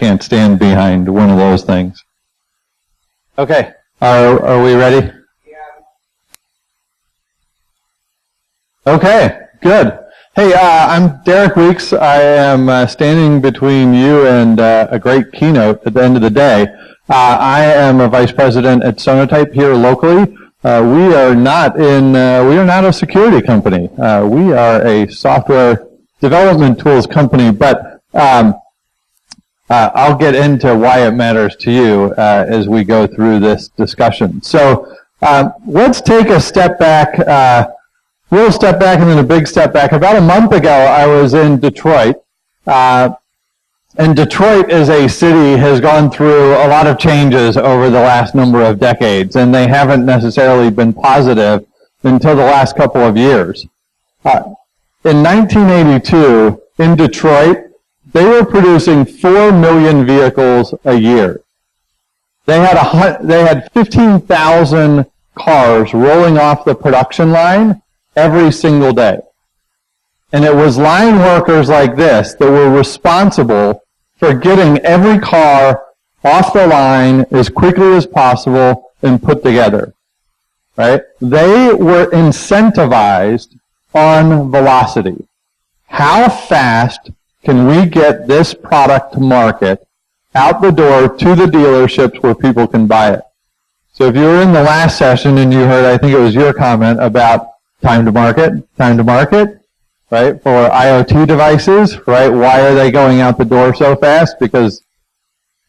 can't stand behind one of those things. Okay, are we ready? Okay, good. Hey, I'm Derek Weeks. I am standing between you and a great keynote at the end of the day. I am a vice president at Sonotype here locally. We are not a security company. We are a software development tools company, but I'll get into why it matters to you as we go through this discussion. So let's take a step back. Little step back and then a big step back. About a month ago, I was in Detroit, and Detroit as a city has gone through a lot of changes over the last number of decades, and they haven't necessarily been positive until the last couple of years. In 1982, in Detroit, they were producing 4 million vehicles a year. They had 15,000 cars rolling off the production line every single day. And it was line workers like this that were responsible for getting every car off the line as quickly as possible and put together. Right? They were incentivized on velocity. How fast can we get this product to market, out the door to the dealerships where people can buy it? So if you were in the last session and you heard, I think it was your comment about time to market, right, for IoT devices, right? Why are they going out the door so fast? Because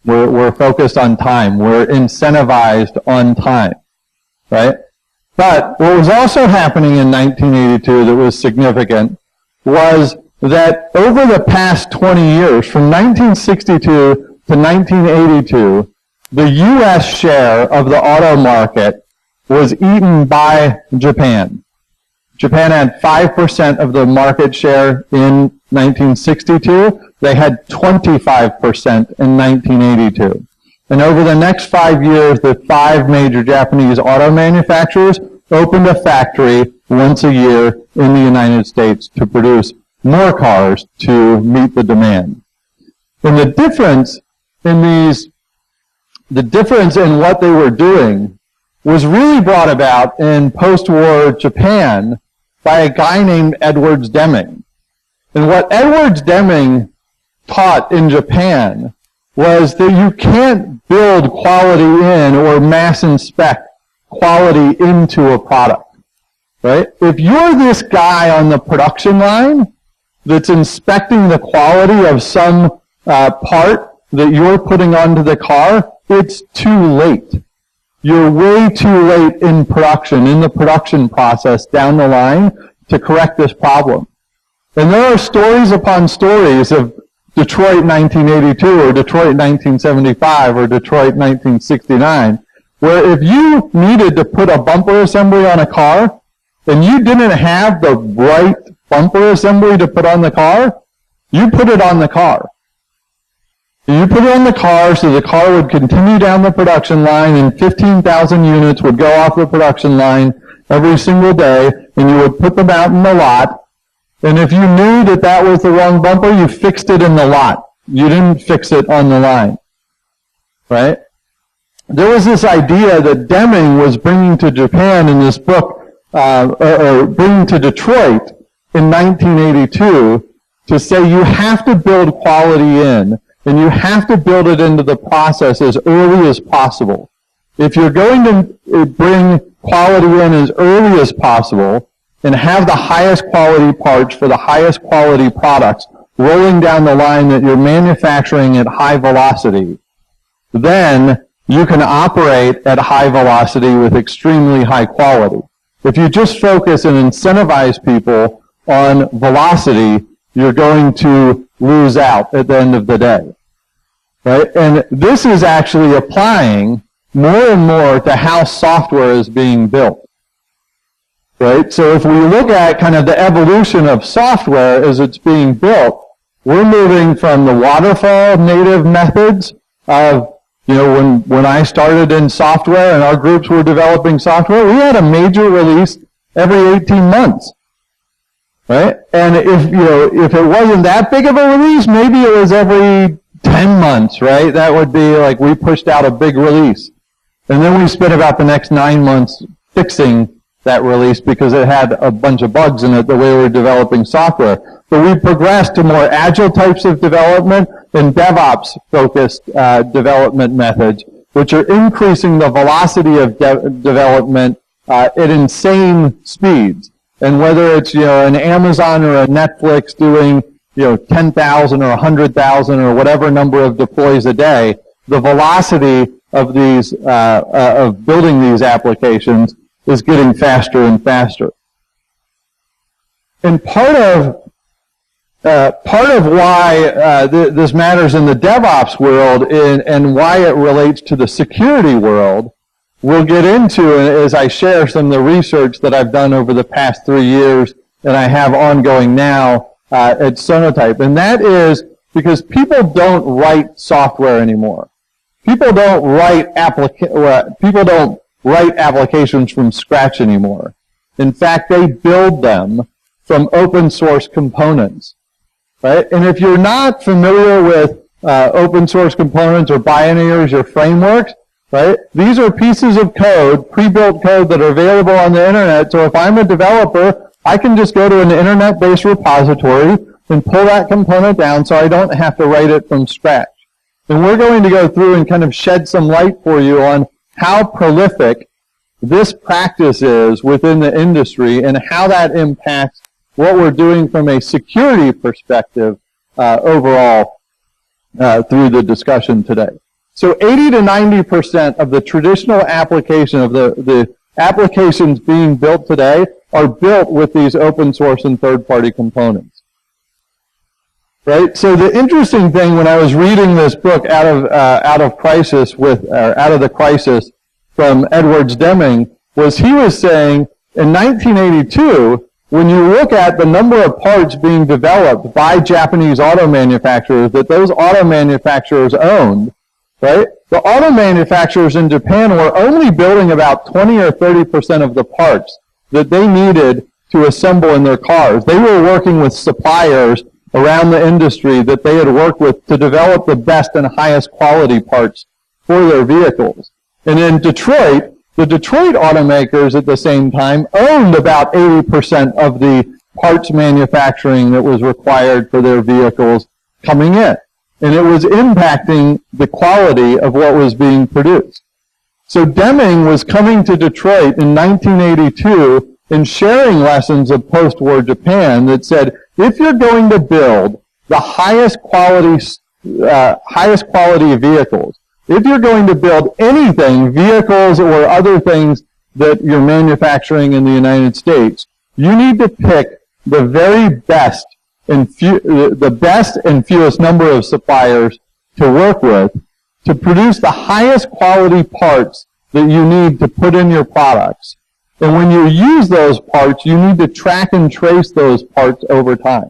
we're focused on time. We're incentivized on time, right? But what was also happening in 1982 that was significant was that over the past 20 years, from 1962 to 1982, the U.S. share of the auto market was eaten by Japan. Japan had 5% of the market share in 1962. They had 25% in 1982. And over the next 5 years, the 5 major Japanese auto manufacturers opened a factory once a year in the United States to produce more cars to meet the demand. And the difference in what they were doing was really brought about in post-war Japan by a guy named Edwards Deming. And what Edwards Deming taught in Japan was that you can't build quality in or mass inspect quality into a product, right? If you're this guy on the production line that's inspecting the quality of some part that you're putting onto the car, it's too late. You're way too late in production, in the production process down the line to correct this problem. And there are stories upon stories of Detroit 1982 or Detroit 1975 or Detroit 1969, where if you needed to put a bumper assembly on a car and you didn't have the right bumper assembly to put on the car, you put it on the car. You put it on the car so the car would continue down the production line and 15,000 units would go off the production line every single day, and you would put them out in the lot. And if you knew that that was the wrong bumper, you fixed it in the lot. You didn't fix it on the line. Right? There was this idea that Deming was bringing to Japan in this book, or bringing to Detroit in 1982 to say you have to build quality in, and you have to build it into the process as early as possible. If you're going to bring quality in as early as possible and have the highest quality parts for the highest quality products rolling down the line that you're manufacturing at high velocity, then you can operate at high velocity with extremely high quality. If you just focus and incentivize people on velocity, you're going to lose out at the end of the day. Right? And this is actually applying more and more to how software is being built. Right? So if we look at kind of the evolution of software as it's being built, we're moving from the waterfall native methods of, when I started in software and our groups were developing software, we had a major release every 18 months. Right? And if it wasn't that big of a release, maybe it was every 10 months. months, right? That would be like we pushed out a big release. And then we spent about the next 9 months fixing that release because it had a bunch of bugs in it the way we were developing software. But we progressed to more agile types of development and DevOps-focused development methods, which are increasing the velocity of development at insane speeds. And whether it's an Amazon or a Netflix doing 10,000 or 100,000 or whatever number of deploys a day, the velocity of these of building these applications is getting faster and faster. And part of why this matters in the DevOps world and why it relates to the security world, we'll get into as I share some of the research that I've done over the past 3 years and I have ongoing now at Sonotype. And that is because people don't write software anymore. People don't write applications from scratch anymore. In fact, they build them from open source components. Right? And if you're not familiar with open source components or binaries or frameworks, right? These are pieces of code, pre-built code that are available on the internet. So if I'm a developer, I can just go to an internet-based repository and pull that component down so I don't have to write it from scratch. And we're going to go through and kind of shed some light for you on how prolific this practice is within the industry and how that impacts what we're doing from a security perspective overall through the discussion today. So 80 to 90% of the traditional application of the applications being built today are built with these open source and third-party components. Right? So the interesting thing when I was reading this book out of the Crisis from Edwards Deming was he was saying in 1982, when you look at the number of parts being developed by Japanese auto manufacturers that those auto manufacturers owned, right? The auto manufacturers in Japan were only building about 20 or 30% of the parts that they needed to assemble in their cars. They were working with suppliers around the industry that they had worked with to develop the best and highest quality parts for their vehicles. And in Detroit, the Detroit automakers at the same time owned about 80% of the parts manufacturing that was required for their vehicles coming in. And it was impacting the quality of what was being produced. So Deming was coming to Detroit in 1982 and sharing lessons of post-war Japan that said, if you're going to build the highest quality vehicles, if you're going to build anything, vehicles or other things that you're manufacturing in the United States, you need to pick the very best and fewest number of suppliers to work with to produce the highest quality parts that you need to put in your products. And when you use those parts, you need to track and trace those parts over time.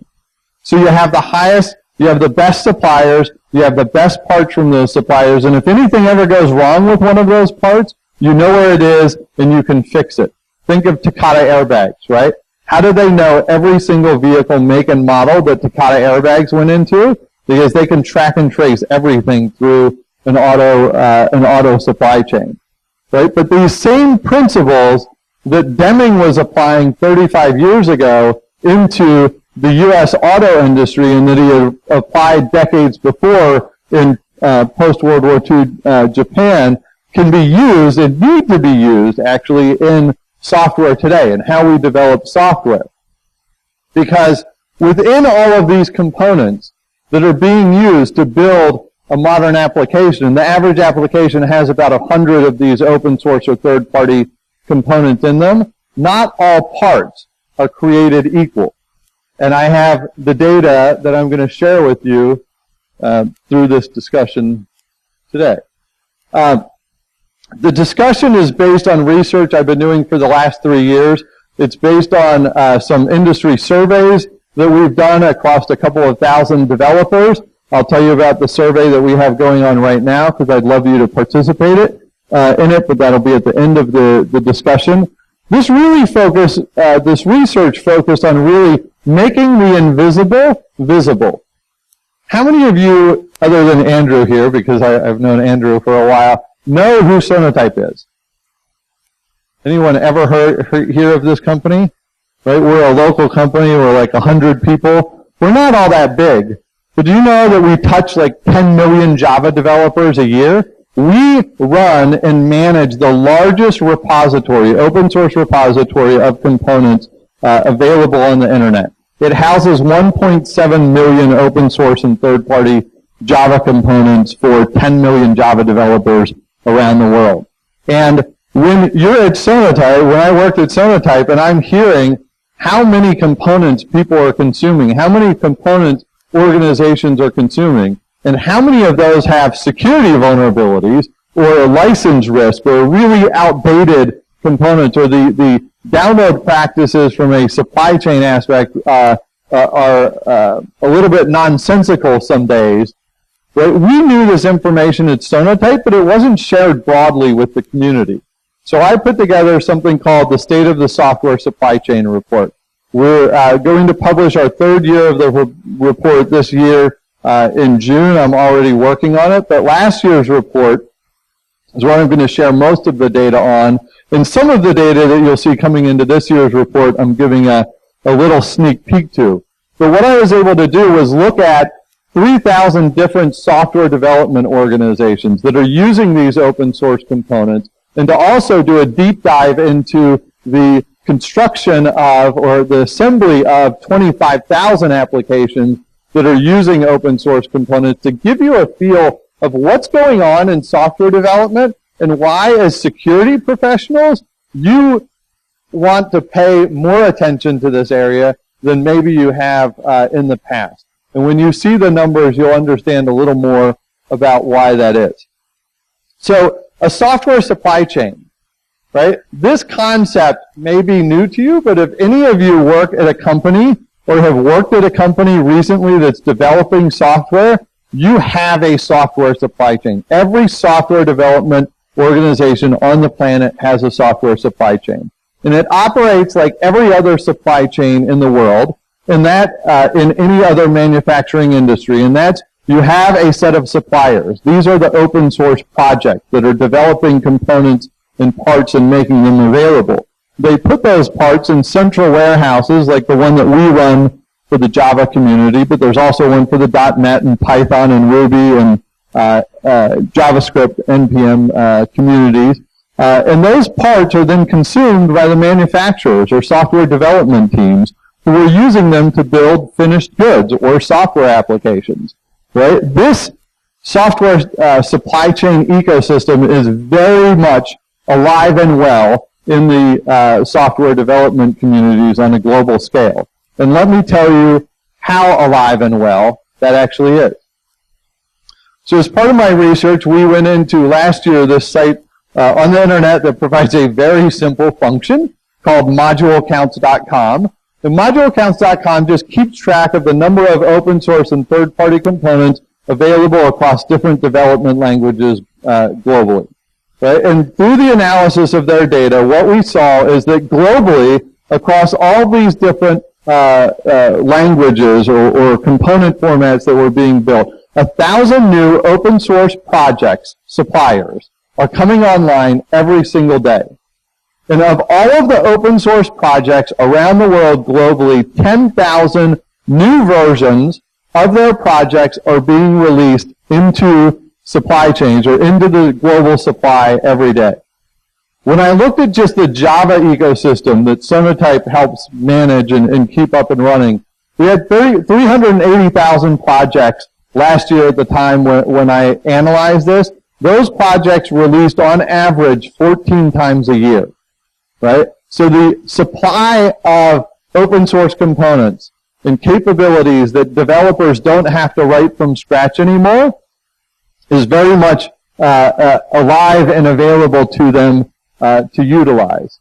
So you have the best suppliers, you have the best parts from those suppliers, and if anything ever goes wrong with one of those parts, you know where it is and you can fix it. Think of Takata airbags, right? How do they know every single vehicle make and model that Takata airbags went into? Because they can track and trace everything through an auto supply chain, right? But these same principles that Deming was applying 35 years ago into the U.S. auto industry and that he had applied decades before in post-World War II Japan can be used and need to be used actually in software today and how we develop software. Because within all of these components that are being used to build a modern application, the average application has about 100 of these open source or third-party components in them. Not all parts are created equal. And I have the data that I'm going to share with you through this discussion today. The discussion is based on research I've been doing for the last 3 years. It's based on some industry surveys that we've done across a couple of thousand developers. I'll tell you about the survey that we have going on right now because I'd love you to participate in it, but that'll be at the end of the discussion. This research focused on really making the invisible visible. How many of you other than Andrew here, because I've known Andrew for a while, know who Sonotype is? Anyone ever hear of this company? Right? We're a local company. We're like 100 people. We're not all that big. But do you know that we touch like 10 million Java developers a year? We run and manage the largest repository, open source repository of components available on the internet. It houses 1.7 million open source and third-party Java components for 10 million Java developers around the world. And when you're at Sonotype, when I worked at Sonotype, and I'm hearing how many components people are consuming, how many components organizations are consuming, and how many of those have security vulnerabilities or license risk or really outdated components, or the download practices from a supply chain aspect are a little bit nonsensical some days. Right? We knew this information at Sonotype, but it wasn't shared broadly with the community. So I put together something called the State of the Software Supply Chain Report. We're going to publish our third year of the report this year in June. I'm already working on it, but last year's report is what I'm going to share most of the data on. And some of the data that you'll see coming into this year's report, I'm giving a little sneak peek to. But what I was able to do was look at 3,000 different software development organizations that are using these open source components, and to also do a deep dive into the construction of, or the assembly of 25,000 applications that are using open source components, to give you a feel of what's going on in software development and why, as security professionals, you want to pay more attention to this area than maybe you have in the past. And when you see the numbers, you'll understand a little more about why that is. So, a software supply chain, right? This concept may be new to you, but if any of you work at a company or have worked at a company recently that's developing software, you have a software supply chain. Every software development organization on the planet has a software supply chain. And it operates like every other supply chain in the world, and that in any other manufacturing industry, and that's you have a set of suppliers. These are the open source projects that are developing components and parts and making them available. They put those parts in central warehouses like the one that we run for the Java community, but there's also one for the .NET and Python and Ruby and JavaScript, NPM communities. And those parts are then consumed by the manufacturers or software development teams who are using them to build finished goods or software applications. Right? This software supply chain ecosystem is very much alive and well in the software development communities on a global scale. And let me tell you how alive and well that actually is. So as part of my research, we went into last year this site on the internet that provides a very simple function called modulecounts.com. And modulecounts.com just keeps track of the number of open source and third-party components available across different development languages globally. Right? And through the analysis of their data, what we saw is that globally, across all these different languages or component formats that were being built, 1,000 new open source projects, suppliers, are coming online every single day. And of all of the open source projects around the world globally, 10,000 new versions of their projects are being released into supply chains or into the global supply every day. When I looked at just the Java ecosystem that Sonotype helps manage and keep up and running, we had 380,000 projects last year at the time when I analyzed this. Those projects released on average 14 times a year. Right? So the supply of open source components and capabilities that developers don't have to write from scratch anymore is very much alive and available to them to utilize.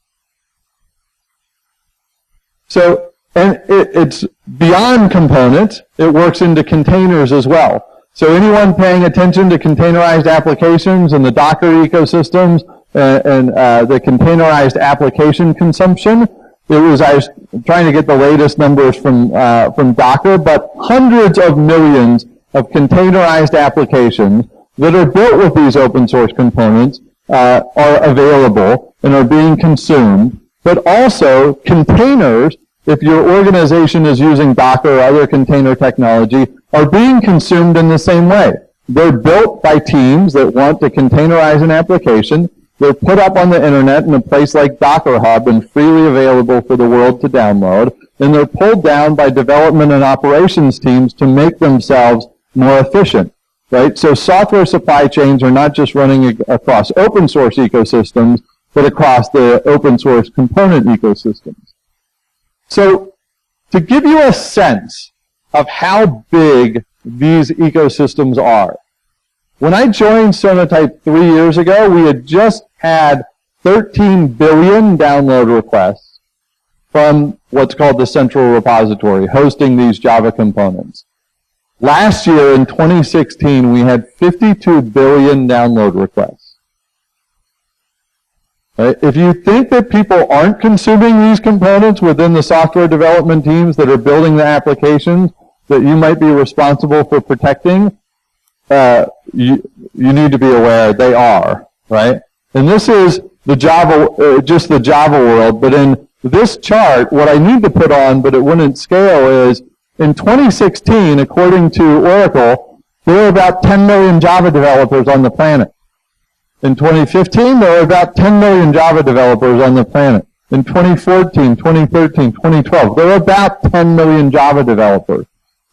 So, and it's beyond components. It works into containers as well. So anyone paying attention to containerized applications and the Docker ecosystems and the containerized application consumption, I was trying to get the latest numbers from Docker, but hundreds of millions of containerized applications that are built with these open source components are available and are being consumed, but also containers, if your organization is using Docker or other container technology, are being consumed in the same way. They're built by teams that want to containerize an application. They're put up on the internet in a place like Docker Hub and freely available for the world to download. And they're pulled down by development and operations teams to make themselves more efficient. Right? So software supply chains are not just running across open source ecosystems, but across the open source component ecosystems. So to give you a sense of how big these ecosystems are, when I joined Sonatype 3 years ago, we had just had 13 billion download requests from what's called the central repository, hosting these Java components. Last year, in 2016, we had 52 billion download requests. Right? If you think that people aren't consuming these components within the software development teams that are building the applications that you might be responsible for protecting, you need to be aware they are, right? And this is the Java, just the Java world, but in this chart, what I need to put on, but it wouldn't scale, is in 2016, according to Oracle, there were about 10 million Java developers on the planet. In 2015, there were about 10 million Java developers on the planet. In 2014, 2013, 2012, there were about 10 million Java developers.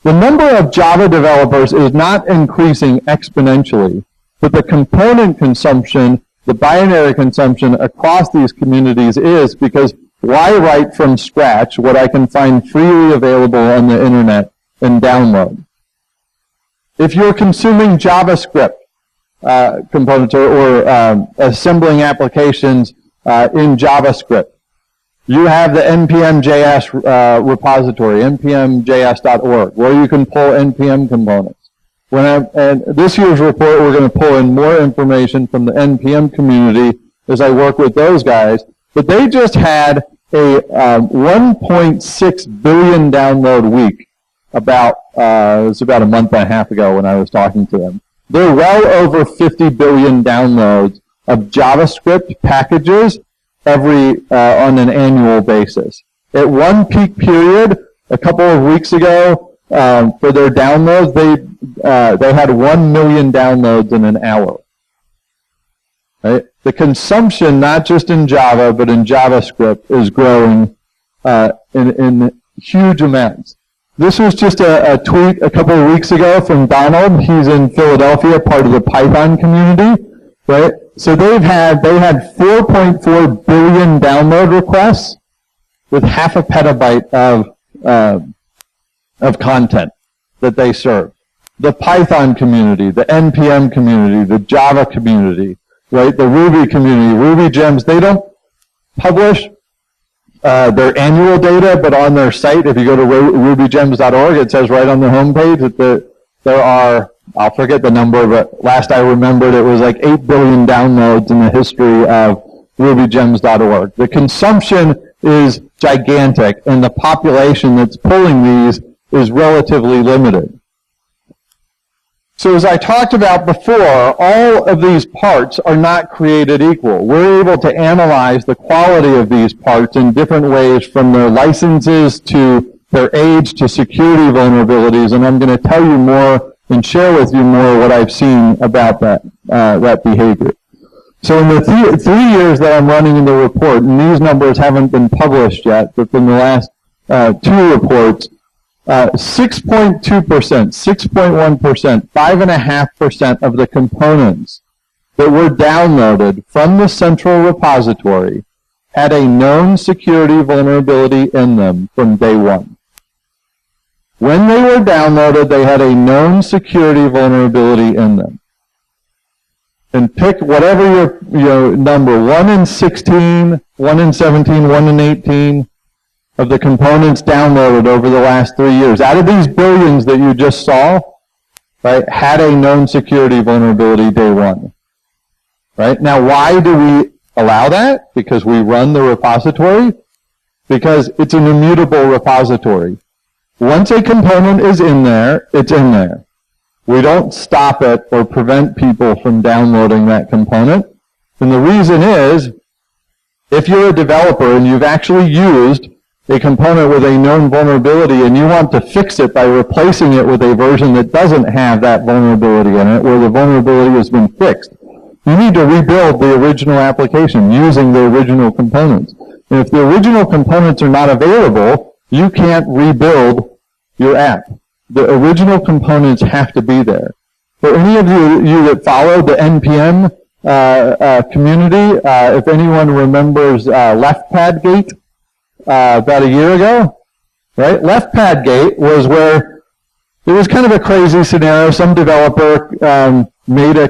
The number of Java developers is not increasing exponentially, but the component consumption, the binary consumption across these communities is, because why write from scratch what I can find freely available on the internet and download? If you're consuming JavaScript components or assembling applications in JavaScript, you have the npm.js repository, npm.js.org, where you can pull npm components. And this year's report, we're going to pull in more information from the npm community as I work with those guys. But they just had a 1.6 billion download week it was about a month and a half ago when I was talking to them. They're well over 50 billion downloads of JavaScript packages on an annual basis. At one peak period, a couple of weeks ago, for their downloads, they had 1 million downloads in an hour. Right? The consumption, not just in Java, but in JavaScript, is growing in huge amounts. This was just a tweet a couple of weeks ago from Donald. He's in Philadelphia, part of the Python community. Right? So they had 4.4 billion download requests with half a petabyte of content that they serve. The Python community, the NPM community, the Java community, right? The Ruby community, Ruby gems, they don't publish their annual data, but on their site, if you go to rubygems.org, it says right on the homepage that there are, I'll forget the number, but last I remembered it was like 8 billion downloads in the history of rubygems.org. The consumption is gigantic, and the population that's pulling these is relatively limited. So as I talked about before, all of these parts are not created equal. We're able to analyze the quality of these parts in different ways, from their licenses to their age to security vulnerabilities, and I'm going to tell you more and share with you more what I've seen about that behavior. So in the 3 years that I'm running in the report, and these numbers haven't been published yet, but in the last 2 reports, 6.2%, 6.1%, 5.5% of the components that were downloaded from the central repository had a known security vulnerability in them from day one. When they were downloaded, they had a known security vulnerability in them. And pick whatever your number, 1 in 16, 1 in 17, 1 in 18, of the components downloaded over the last 3 years. Out of these billions that you just saw, right, had a known security vulnerability day one. Right? Now, why do we allow that? Because we run the repository? Because it's an immutable repository. Once a component is in there, it's in there. We don't stop it or prevent people from downloading that component. And the reason is, if you're a developer and you've actually used a component with a known vulnerability and you want to fix it by replacing it with a version that doesn't have that vulnerability in it, where the vulnerability has been fixed, you need to rebuild the original application using the original components. And if the original components are not available, you can't rebuild your app. The original components have to be there. For any of you that follow the NPM community, if anyone remembers LeftPadGate about a year ago, right? LeftPadGate was where it was kind of a crazy scenario. Some developer made a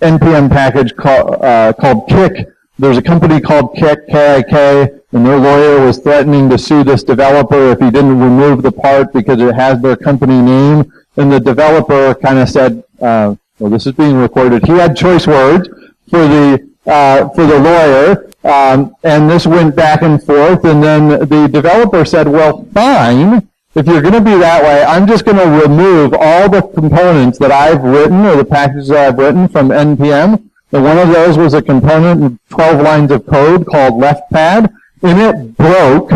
NPM package called Kick. There's a company called Kick, K-I-K, and their lawyer was threatening to sue this developer if he didn't remove the part because it has their company name. And the developer kind of said, well, this is being recorded. He had choice words for the lawyer, and this went back and forth. And then the developer said, well, fine. If you're going to be that way, I'm just going to remove all the components that I've written or the packages that I've written from NPM. And one of those was a component with 12 lines of code called LeftPad, and it broke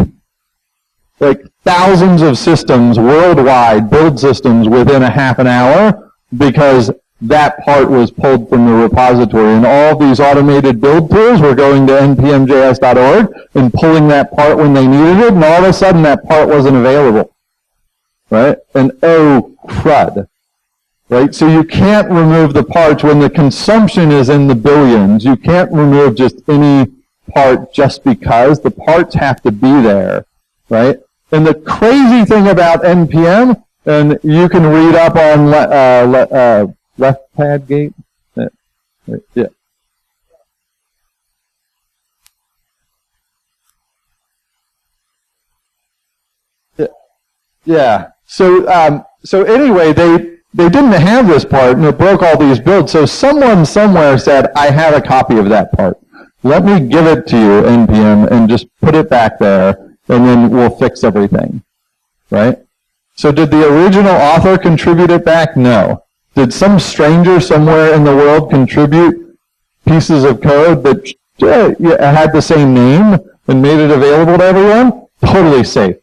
like thousands of systems worldwide, build systems, within a half an hour because that part was pulled from the repository. And all these automated build tools were going to npmjs.org and pulling that part when they needed it, and all of a sudden that part wasn't available. Right? And oh, crud. Right? So you can't remove the parts when the consumption is in the billions. You can't remove just any part just because. The parts have to be there. Right? And the crazy thing about NPM, and you can read up on LeftPadGate. Yeah. Yeah. So anyway, they didn't have this part, and it broke all these builds. So someone somewhere said, I have a copy of that part. Let me give it to you, NPM, and just put it back there, and then we'll fix everything. Right? So did the original author contribute it back? No. Did some stranger somewhere in the world contribute pieces of code that had the same name and made it available to everyone? Totally safe.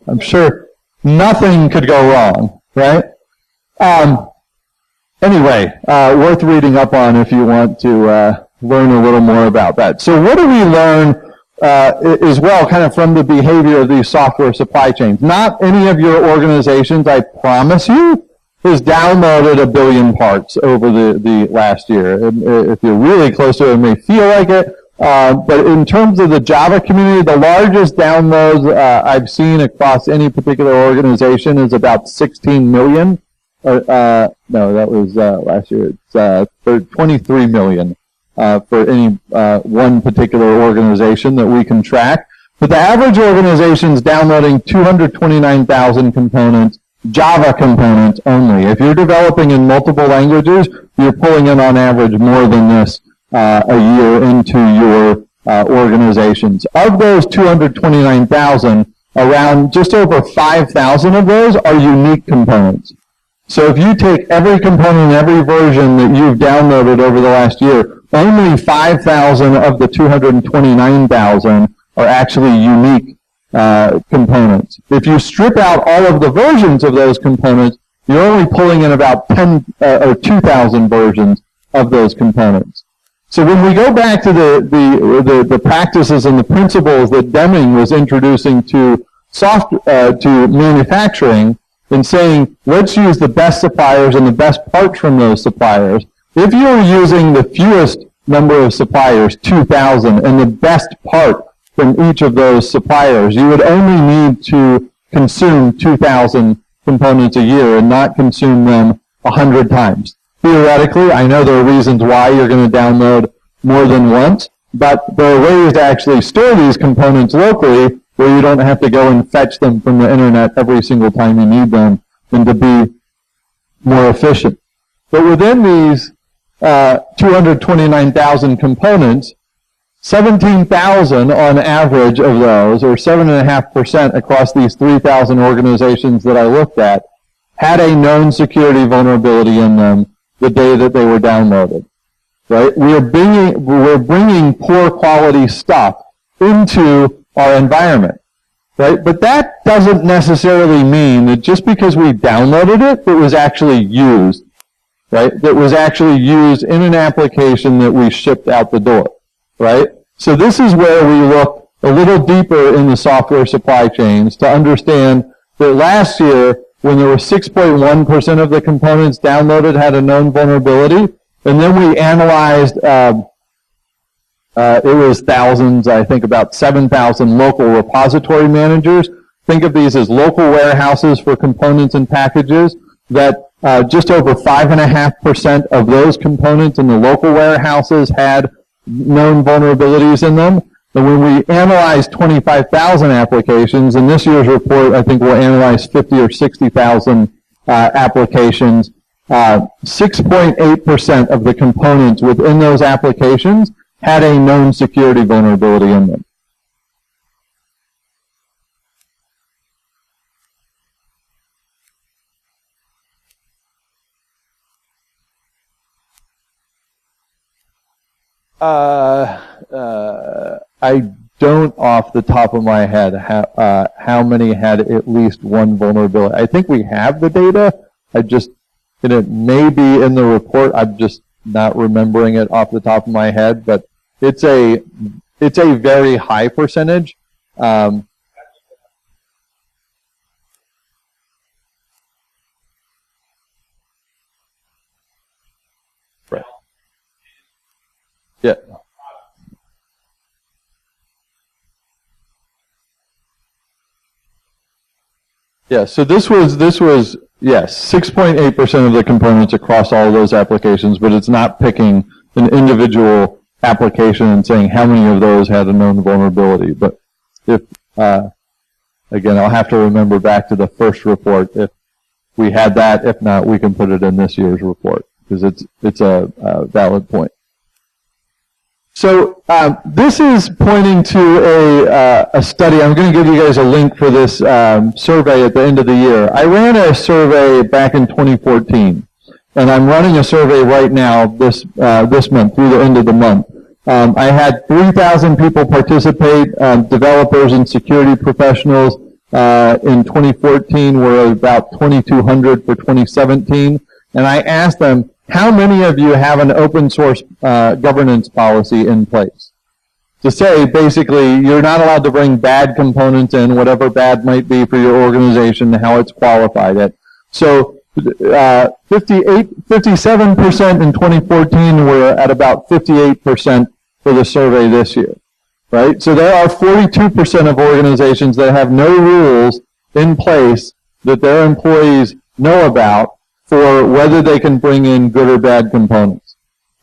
I'm sure nothing could go wrong, right? Anyway, worth reading up on if you want to learn a little more about that. So what do we learn as well kind of from the behavior of these software supply chains? Not any of your organizations, I promise you, has downloaded 1 billion parts over the last year. If you're really close to it, it may feel like it. But in terms of the Java community, the largest downloads I've seen across any particular organization is about 16 million. No, that was last year. It's 23 million for any one particular organization that we can track. But the average organization is downloading 229,000 components, Java components only. If you're developing in multiple languages, you're pulling in on average more than this a year into your organizations. Of those 229,000, around just over 5,000 of those are unique components. So if you take every component, every version that you've downloaded over the last year, only 5,000 of the 229,000 are actually unique components. If you strip out all of the versions of those components, you're only pulling in about 10 or 2,000 versions of those components. So when we go back to the practices and the principles that Deming was introducing to manufacturing and saying, let's use the best suppliers and the best parts from those suppliers. If you're using the fewest number of suppliers, 2,000, and the best part from each of those suppliers, you would only need to consume 2,000 components a year and not consume them 100 times. Theoretically, I know there are reasons why you're going to download more than once, but there are ways to actually store these components locally where you don't have to go and fetch them from the internet every single time you need them and to be more efficient. But within these 229,000 components, 17,000 on average of those, or 7.5% across these 3,000 organizations that I looked at, had a known security vulnerability in them the day that they were downloaded. Right? We're bringing poor quality stuff into our environment. Right? But that doesn't necessarily mean that just because we downloaded it, it was actually used. Right? That was actually used in an application that we shipped out the door. Right? So this is where we look a little deeper in the software supply chains to understand that last year, when there were 6.1% of the components downloaded had a known vulnerability, and then we analyzed, it was thousands, I think about 7,000 local repository managers. Think of these as local warehouses for components and packages, that just over 5.5% of those components in the local warehouses had known vulnerabilities in them. And when we analyzed 25,000 applications, in this year's report, I think we'll analyze 50 or 60,000 applications, 6.8% of the components within those applications had a known security vulnerability in them. I don't off the top of my head how many had at least one vulnerability. I think we have the data. It may be in the report. I'm just not remembering it off the top of my head, but it's a very high percentage. Right. Yeah. Yeah, so this was yes, 6.8% of the components across all of those applications, but it's not picking an individual application and saying how many of those had a known vulnerability. But if, again, I'll have to remember back to the first report. If we had that, if not, we can put it in this year's report because it's a valid point. So this is pointing to a study. I'm going to give you guys a link for this survey at the end of the year. I ran a survey back in 2014, and I'm running a survey right now this month, through the end of the month. I had 3,000 people participate, developers and security professionals. In 2014, we're about 2,200 for 2017, and I asked them, how many of you have an open source governance policy in place? To say, basically, you're not allowed to bring bad components in, whatever bad might be for your organization, how it's qualified at. So 57% in 2014, we're at about 58% for the survey this year. Right? So there are 42% of organizations that have no rules in place that their employees know about for whether they can bring in good or bad components.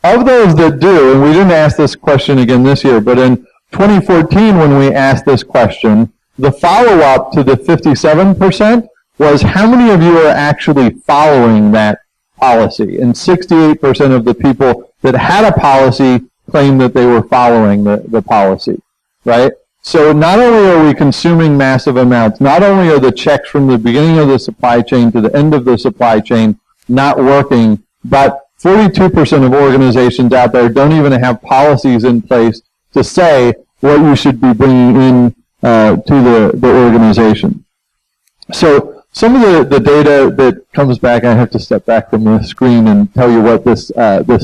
Of those that do, and we didn't ask this question again this year, but in 2014 when we asked this question, the follow-up to the 57% was how many of you are actually following that policy? And 68% of the people that had a policy claimed that they were following the policy, right? So not only are we consuming massive amounts, not only are the checks from the beginning of the supply chain to the end of the supply chain not working, but 42% of organizations out there don't even have policies in place to say what you should be bringing in to the organization. So some of the data that comes back, I have to step back from the screen and tell you what this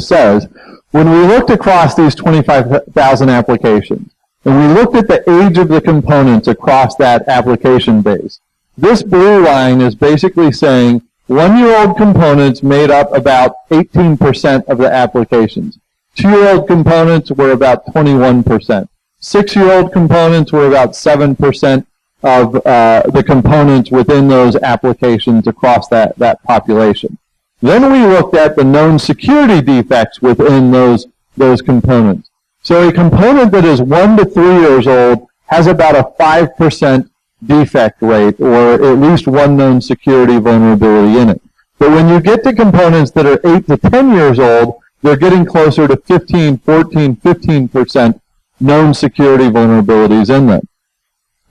says. When we looked across these 25,000 applications, and we looked at the age of the components across that application base, this blue line is basically saying 1-year-old components made up about 18% of the applications. 2-year-old components were about 21%. 6-year-old components were about 7% of the components within those applications across that population. Then we looked at the known security defects within those components. So a component that is 1 to 3 years old has about a 5% defect rate, or at least one known security vulnerability in it. But when you get to components that are 8 to 10 years old, they're getting closer to 15, 14, 15% known security vulnerabilities in them.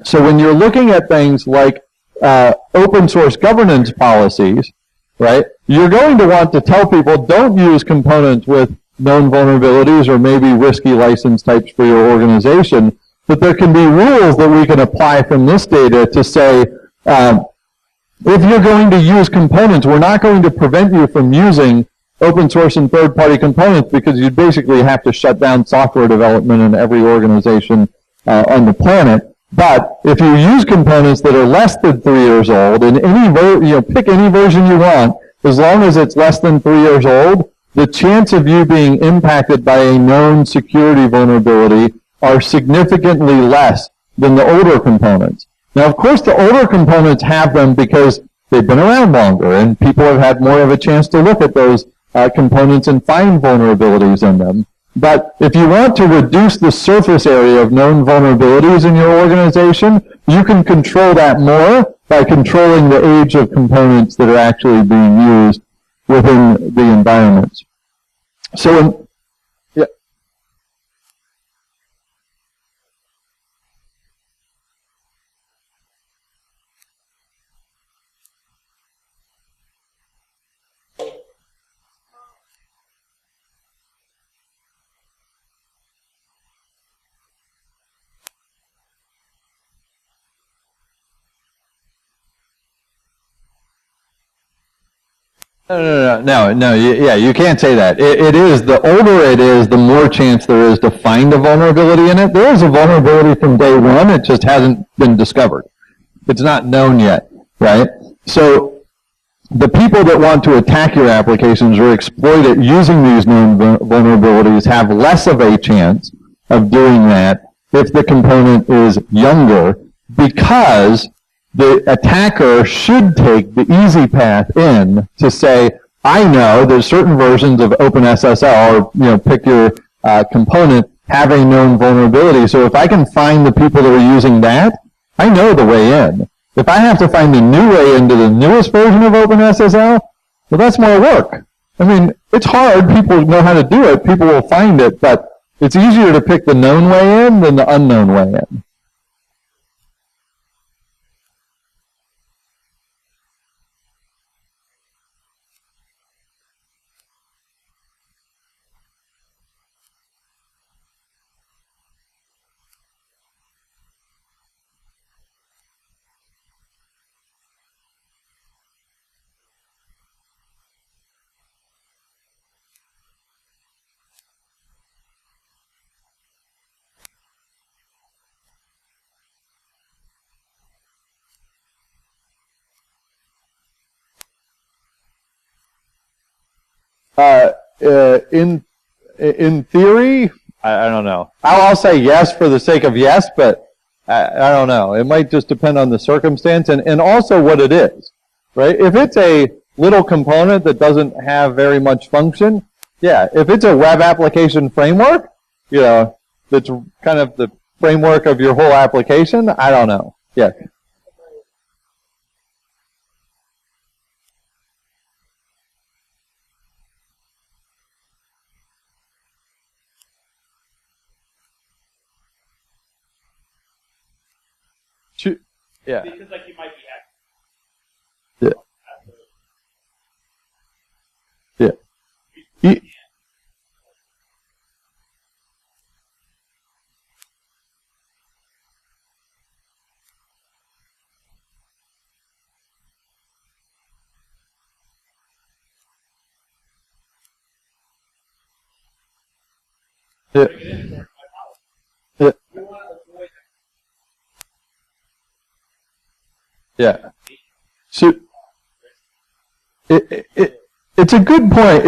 So when you're looking at things like open source governance policies, right, you're going to want to tell people don't use components with known vulnerabilities or maybe risky license types for your organization, but there can be rules that we can apply from this data to say, if you're going to use components, we're not going to prevent you from using open source and third-party components because you basically have to shut down software development in every organization on the planet. But if you use components that are less than 3 years old, and pick any version you want, as long as it's less than 3 years old, the chance of you being impacted by a known security vulnerability are significantly less than the older components. Now, of course, the older components have them because they've been around longer, and people have had more of a chance to look at those components and find vulnerabilities in them. But if you want to reduce the surface area of known vulnerabilities in your organization, you can control that more by controlling the age of components that are actually being used within the environments. So, yeah. No, you can't say that. It is, the older it is, the more chance there is to find a vulnerability in it. There is a vulnerability from day one, it just hasn't been discovered. It's not known yet, right? So the people that want to attack your applications or exploit it using these known vulnerabilities have less of a chance of doing that if the component is younger, because the attacker should take the easy path in to say, I know there's certain versions of OpenSSL, or pick your component, have a known vulnerability. So if I can find the people that are using that, I know the way in. If I have to find the new way into the newest version of OpenSSL, well, that's more work. I mean, it's hard. People know how to do it. People will find it, but it's easier to pick the known way in than the unknown way in. In theory, I don't know. I'll say yes for the sake of yes, but I don't know. It might just depend on the circumstance and also what it is, right? If it's a little component that doesn't have very much function, yeah. If it's a web application framework, that's kind of the framework of your whole application, I don't know. Yeah. Yeah. Because you might be hacked. Yeah. Yeah. Yeah. Yeah. Yeah. So it's a good point.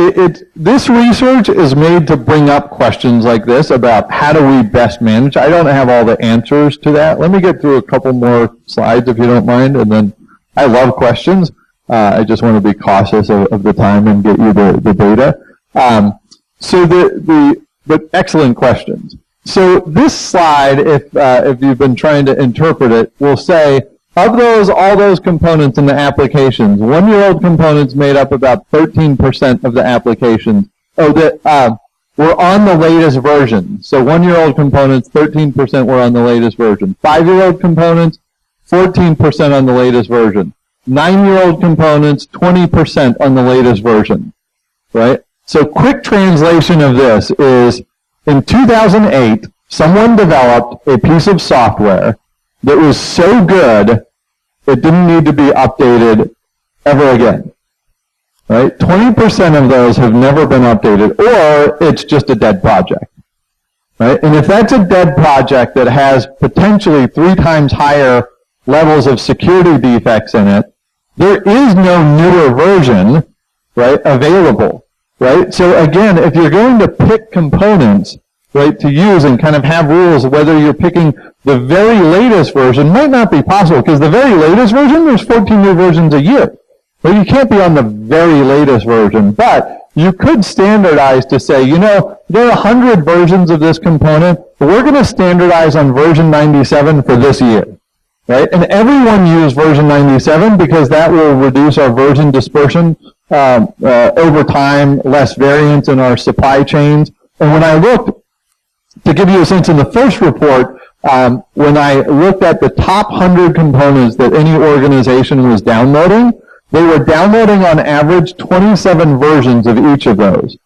This research is made to bring up questions like this about how do we best manage. I don't have all the answers to that. Let me get through a couple more slides if you don't mind, and then I love questions. I just want to be cautious of the time and get you the data. But excellent questions. So this slide, if you've been trying to interpret it, will say, of all those components in the applications, 1-year-old components made up about 13% of the applications. Were on the latest version. So 1-year-old components, 13% were on the latest version. 5-year-old components, 14% on the latest version. 9-year-old components, 20% on the latest version, right? So quick translation of this is, in 2008, someone developed a piece of software that was so good it didn't need to be updated ever again, right? 20% of those have never been updated, or it's just a dead project, right? And if that's a dead project that has potentially 3 times higher levels of security defects in it, there is no newer version, right, available, right? So again, if you're going to pick components, right, to use and kind of have rules, whether you're picking the very latest version might not be possible, because the very latest version, there's 14 new versions a year. Well, you can't be on the very latest version, but you could standardize to say, you know, there are 100 versions of this component, but we're going to standardize on version 97 for this year, right? And everyone use version 97 because that will reduce our version dispersion over time, less variance in our supply chains. And when I looked, to give you a sense, in the first report, when I looked at the top 100 components that any organization was downloading, they were downloading on average 27 versions of each of those,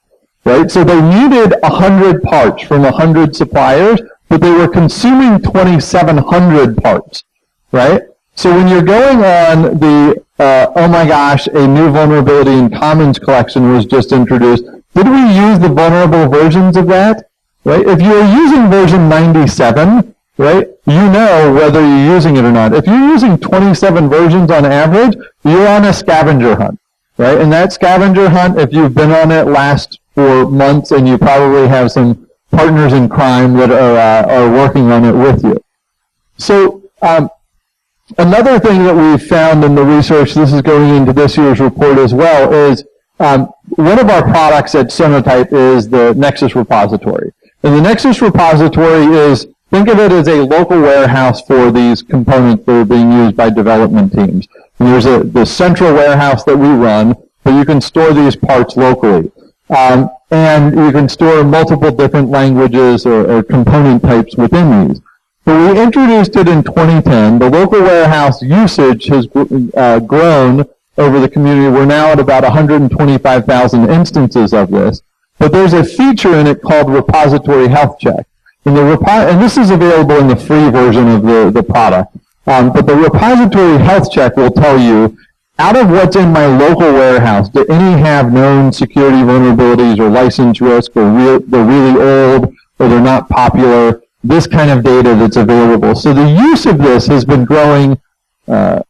right? So they needed 100 parts from 100 suppliers, but they were consuming 2,700 parts, right? So when you're going on the, oh my gosh, a new vulnerability in Commons collection was just introduced, did we use the vulnerable versions of that? Right? If you're using version 97, right, you know whether you're using it or not. If you're using 27 versions on average, you're on a scavenger hunt, right? And that scavenger hunt, if you've been on it, lasts for months, and you probably have some partners in crime that are working on it with you. So another thing that we've found in the research, this is going into this year's report as well, is one of our products at Sonotype is the Nexus repository. And the Nexus repository is, think of it as a local warehouse for these components that are being used by development teams. And there's the central warehouse that we run, but you can store these parts locally. And you can store multiple different languages or component types within these. But we introduced it in 2010. The local warehouse usage has grown over the community. We're now at about 125,000 instances of this. But there's a feature in it called Repository Health Check. And this is available in the free version of the product. But the Repository Health Check will tell you, out of what's in my local warehouse, do any have known security vulnerabilities or license risk, or they're really old, or they're not popular, this kind of data that's available. So the use of this has been growing. My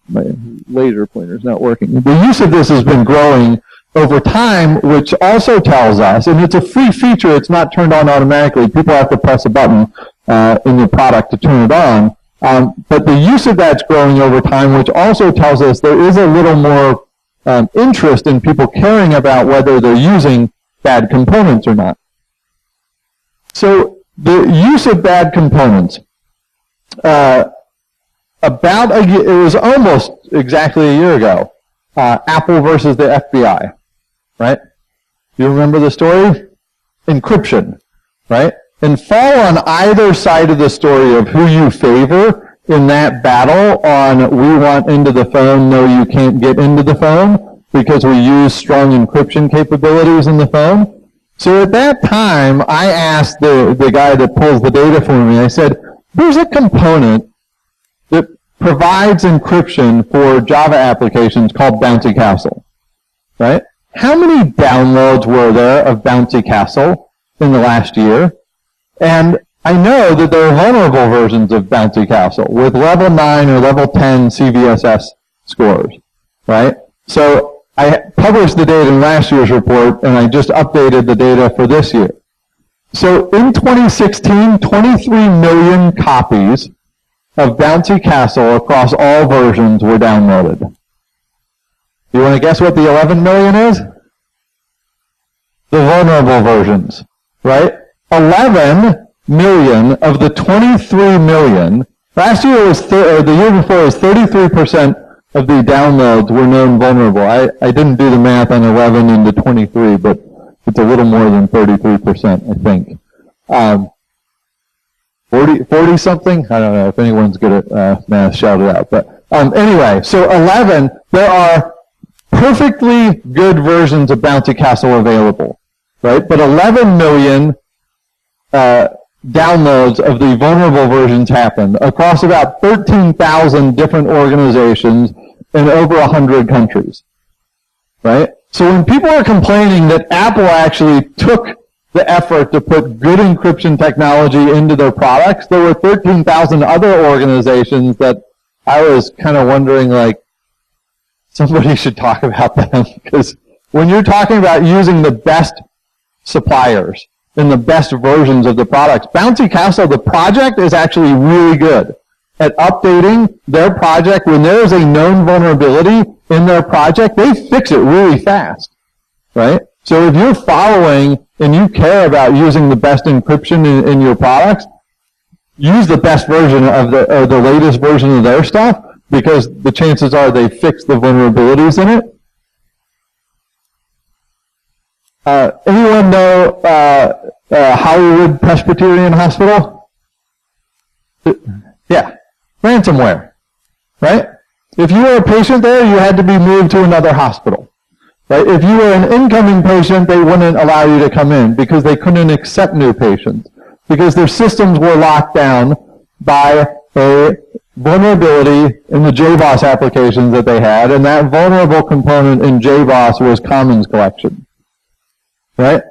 laser pointer's not working. The use of this has been growing over time, which also tells us, and it's a free feature, it's not turned on automatically. People have to press a button in the product to turn it on. But the use of that's growing over time, which also tells us there is a little more interest in people caring about whether they're using bad components or not. So the use of bad components. It was almost exactly a year ago, Apple versus the FBI. Right? You remember the story? Encryption, right? And fall on either side of the story of who you favor in that battle on we want into the phone, no, you can't get into the phone because we use strong encryption capabilities in the phone. So at that time, I asked the guy that pulls the data for me, I said, there's a component that provides encryption for Java applications called Bouncy Castle, right? How many downloads were there of Bouncy Castle in the last year? And I know that there are vulnerable versions of Bouncy Castle with level 9 or level 10 CVSS scores, right? So I published the data in last year's report, and I just updated the data for this year. So in 2016, 23 million copies of Bouncy Castle across all versions were downloaded. You want to guess what the 11 million is? The vulnerable versions, right? 11 million of the 23 million. Last year was, the year before was 33% of the downloads were known vulnerable. I didn't do the math on 11 into 23, but it's a little more than 33%, I think. 40 something? I don't know if anyone's good at math, shout it out. But anyway, so 11, there are perfectly good versions of Bouncy Castle available, right? But 11 million downloads of the vulnerable versions happened across about 13,000 different organizations in over 100 countries, right? So when people are complaining that Apple actually took the effort to put good encryption technology into their products, there were 13,000 other organizations that I was kind of wondering, like, somebody should talk about them, because when you're talking about using the best suppliers and the best versions of the products, Bouncy Castle, the project, is actually really good at updating their project. When there is a known vulnerability in their project, they fix it really fast, right? So if you're following and you care about using the best encryption in your products, use the best version of the latest version of their stuff, because the chances are they fix the vulnerabilities in it. Anyone know Hollywood Presbyterian Hospital? Yeah, ransomware, right? If you were a patient there, you had to be moved to another hospital, right? If you were an incoming patient, they wouldn't allow you to come in because they couldn't accept new patients, because their systems were locked down by a vulnerability in the JBoss applications that they had, and that vulnerable component in JBoss was Commons Collection, right?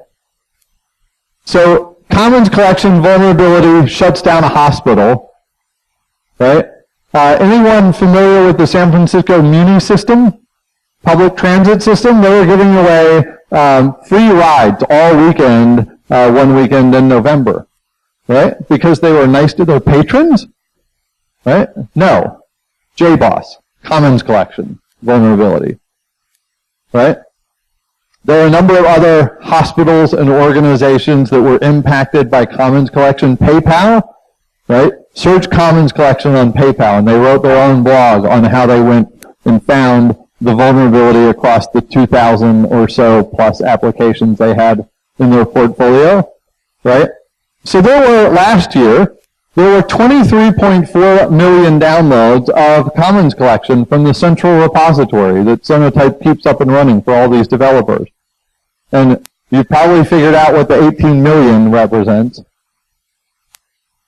So Commons Collection vulnerability shuts down a hospital, right? Anyone familiar with the San Francisco Muni system, public transit system? They were giving away free rides all weekend, one weekend in November, right? Because they were nice to their patrons, right? No. JBoss, Commons Collection, vulnerability, right? There are a number of other hospitals and organizations that were impacted by Commons Collection. PayPal, right? Search Commons Collection on PayPal, and they wrote their own blog on how they went and found the vulnerability across the 2,000 or so plus applications they had in their portfolio, right? So last year, there were 23.4 million downloads of Commons Collection from the central repository that Sonatype keeps up and running for all these developers. And you probably figured out what the 18 million represents,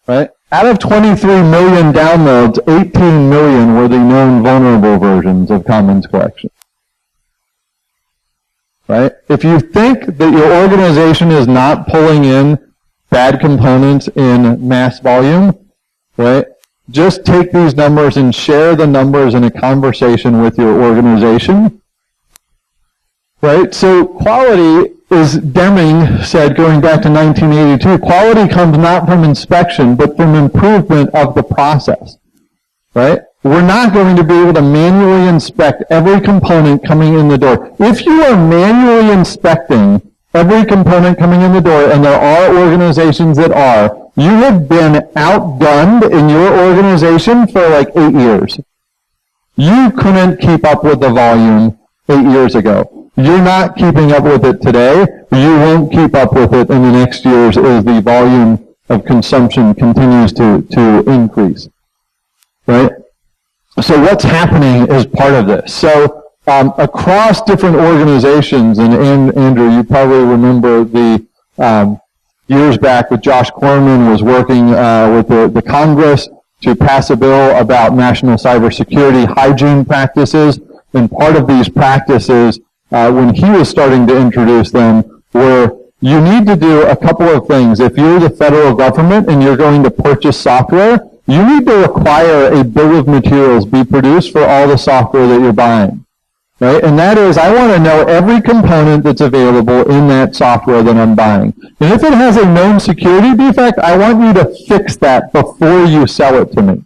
right? Out of 23 million downloads, 18 million were the known vulnerable versions of Commons Collection, right? If you think that your organization is not pulling in bad components in mass volume, right? Just take these numbers and share the numbers in a conversation with your organization, right? So quality, as Deming said, going back to 1982, quality comes not from inspection, but from improvement of the process, right? We're not going to be able to manually inspect every component coming in the door. If you are manually inspecting every component coming in the door, and there are organizations that are, you have been outgunned in your organization for like 8 years. You couldn't keep up with the volume 8 years ago. You're not keeping up with it today. You won't keep up with it in the next years as the volume of consumption continues to increase, right? So what's happening is part of this. So across different organizations, and Andrew, you probably remember the years back with Josh Corman was working with the Congress to pass a bill about national cybersecurity hygiene practices, and part of these practices, when he was starting to introduce them, were you need to do a couple of things. If you're the federal government and you're going to purchase software, you need to require a bill of materials be produced for all the software that you're buying, right? And that is, I want to know every component that's available in that software that I'm buying. And if it has a known security defect, I want you to fix that before you sell it to me,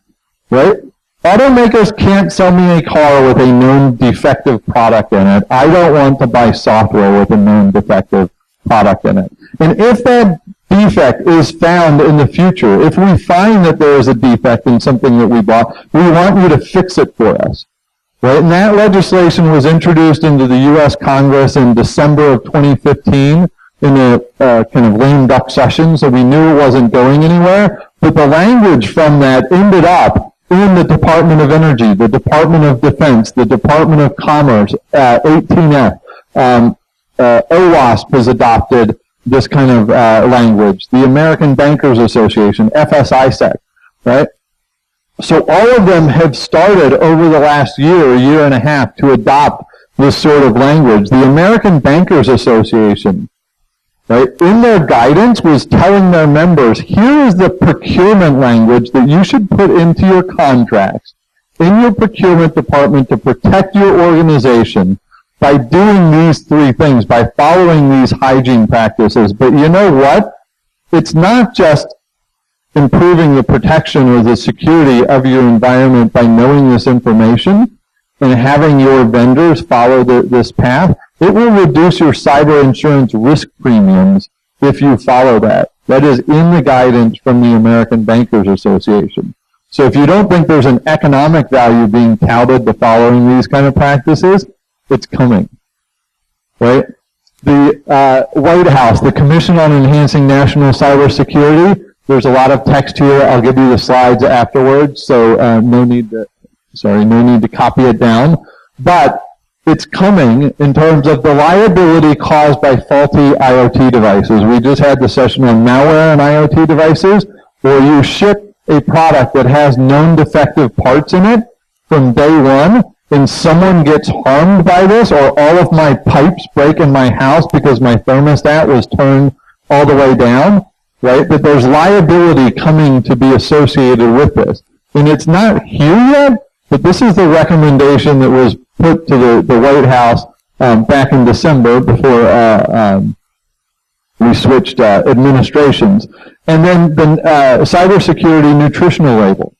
right? Automakers can't sell me a car with a known defective product in it. I don't want to buy software with a known defective product in it. And if that defect is found in the future, if we find that there is a defect in something that we bought, we want you to fix it for us, right? And that legislation was introduced into the U.S. Congress in December of 2015. in a kind of lame duck session, so we knew it wasn't going anywhere. But the language from that ended up in the Department of Energy, the Department of Defense, the Department of Commerce, 18F. OWASP has adopted this kind of language. The American Bankers Association, FSISEC, right? So all of them have started over the last year and a half to adopt this sort of language. The American Bankers Association, right, in their guidance was telling their members, here is the procurement language that you should put into your contracts in your procurement department to protect your organization by doing these three things, by following these hygiene practices. But you know what? It's not just improving the protection or the security of your environment by knowing this information and having your vendors follow this path. It will reduce your cyber insurance risk premiums if you follow that. That is in the guidance from the American Bankers Association. So if you don't think there's an economic value being touted to following these kind of practices, it's coming, right? The White House, the Commission on Enhancing National Cybersecurity, there's a lot of text here. I'll give you the slides afterwards, so no need to copy it down. But it's coming in terms of the liability caused by faulty IoT devices. We just had the session on malware and IoT devices, where you ship a product that has known defective parts in it from day one, and someone gets harmed by this, or all of my pipes break in my house because my thermostat was turned all the way down, right? That there's liability coming to be associated with this. And it's not here yet, but this is the recommendation that was put to the White House back in December before we switched administrations. And then the cybersecurity nutritional label,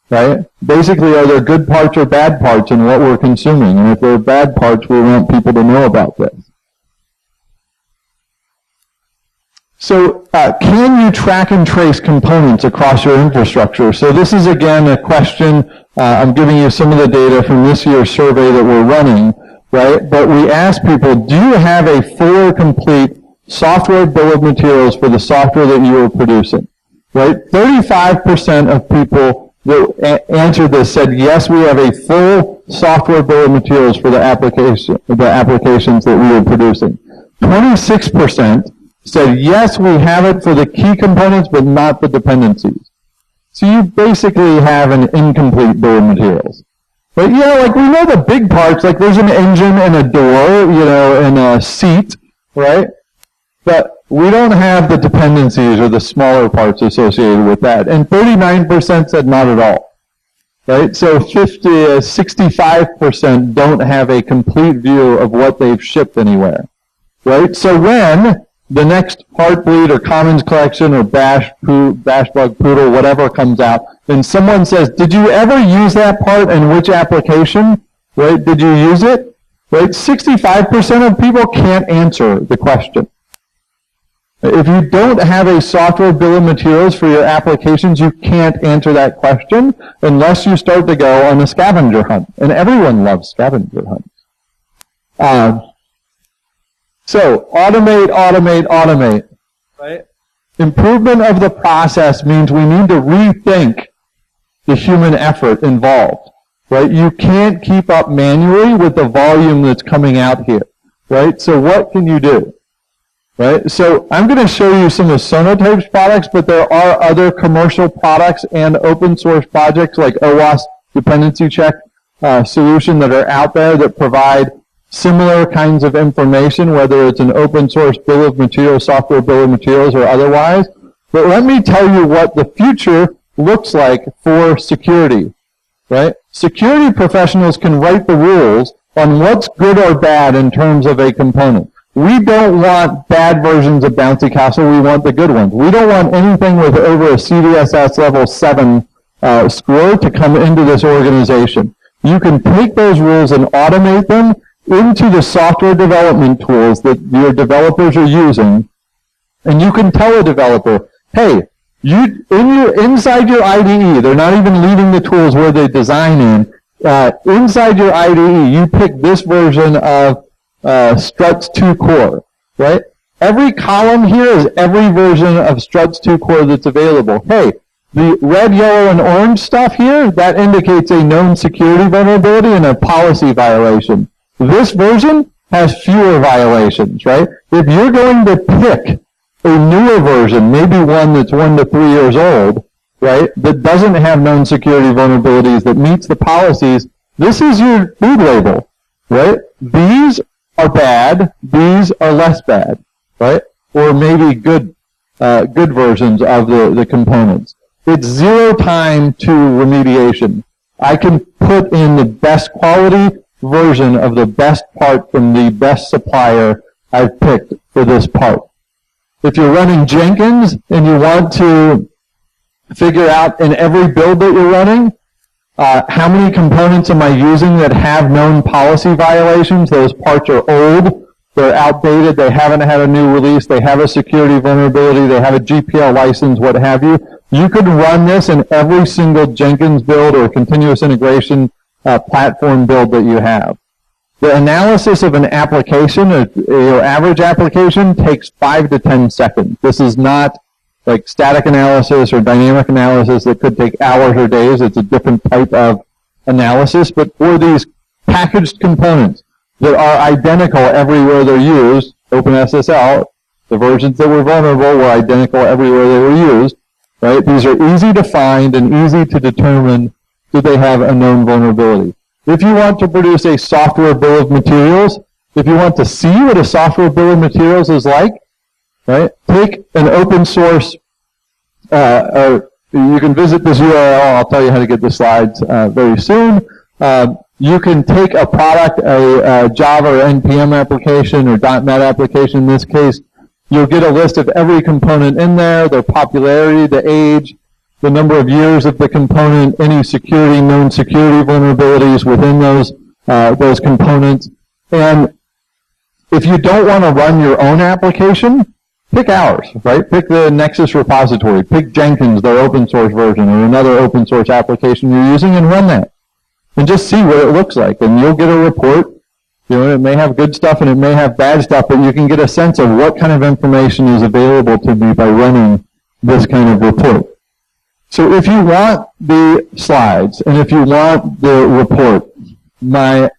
right? Basically, are there good parts or bad parts in what we're consuming? And if there are bad parts, we want people to know about this. So can you track and trace components across your infrastructure? So this is, again, a question. I'm giving you some of the data from this year's survey that we're running, right? But we asked people, do you have a full or complete software bill of materials for the software that you are producing, right? 35% of people that answered this said, yes, we have a full software bill of materials for the applications that we are producing. 26% said, yes, we have it for the key components, but not the dependencies. So you basically have an incomplete bill of materials. But, like we know the big parts, like there's an engine and a door, and a seat, right? But we don't have the dependencies or the smaller parts associated with that. And 39% said not at all, right? So 65% don't have a complete view of what they've shipped anywhere, right? So when the next Heartbleed or Commons Collection or Bash Bug Poodle, whatever comes out, and someone says, did you ever use that part and which application? Right? Did you use it? Right? 65% of people can't answer the question. If you don't have a software bill of materials for your applications, you can't answer that question unless you start to go on a scavenger hunt. And everyone loves scavenger hunts. So, automate, right? Improvement of the process means we need to rethink the human effort involved, right? You can't keep up manually with the volume that's coming out here, right? So what can you do, right? So I'm going to show you some of Sonotape's products, but there are other commercial products and open source projects like OWASP Dependency Check solution that are out there that provide similar kinds of information, whether it's an open source bill of materials, software bill of materials, or otherwise. But let me tell you what the future looks like for security, right? Security professionals can write the rules on what's good or bad in terms of a component. We don't want bad versions of Bouncy Castle. We want the good ones. We don't want anything with over a CVSS level 7 score to come into this organization. You can take those rules and automate them into the software development tools that your developers are using, and you can tell a developer, hey, inside your IDE, they're not even leaving the tools where they design in, inside your IDE, you pick this version of Struts 2 Core, right? Every column here is every version of Struts 2 Core that's available. Hey, the red, yellow, and orange stuff here, that indicates a known security vulnerability and a policy violation. This version has fewer violations, right? If you're going to pick a newer version, maybe one that's 1 to 3 years old, right, that doesn't have known security vulnerabilities, that meets the policies, this is your food label, right? These are bad, these are less bad, right? Or maybe good versions of the components. It's 0 time to remediation. I can put in the best quality version of the best part from the best supplier I've picked for this part. If you're running Jenkins and you want to figure out in every build that you're running, how many components am I using that have known policy violations? Those parts are old, they're outdated, they haven't had a new release, they have a security vulnerability, they have a GPL license, what have you. You could run this in every single Jenkins build or continuous integration platform build that you have. The analysis of an application, your average application, takes 5 to 10 seconds. This is not like static analysis or dynamic analysis that could take hours or days. It's a different type of analysis. But for these packaged components that are identical everywhere they're used, OpenSSL, the versions that were vulnerable were identical everywhere they were used, right? These are easy to find and easy to determine do they have a known vulnerability. If you want to produce a software bill of materials, if you want to see what a software bill of materials is like, right, take an open source, you can visit this URL, I'll tell you how to get the slides very soon. You can take a product, a Java or NPM application or .NET application in this case. You'll get a list of every component in there, their popularity, the age, the number of years of the component, any known security vulnerabilities within those components. And if you don't want to run your own application, pick ours, right? Pick the Nexus repository. Pick Jenkins, their open source version, or another open source application you're using, and run that. And just see what it looks like. And you'll get a report. You know, it may have good stuff and it may have bad stuff, but you can get a sense of what kind of information is available to me by running this kind of report. So if you want the slides and if you want the report, my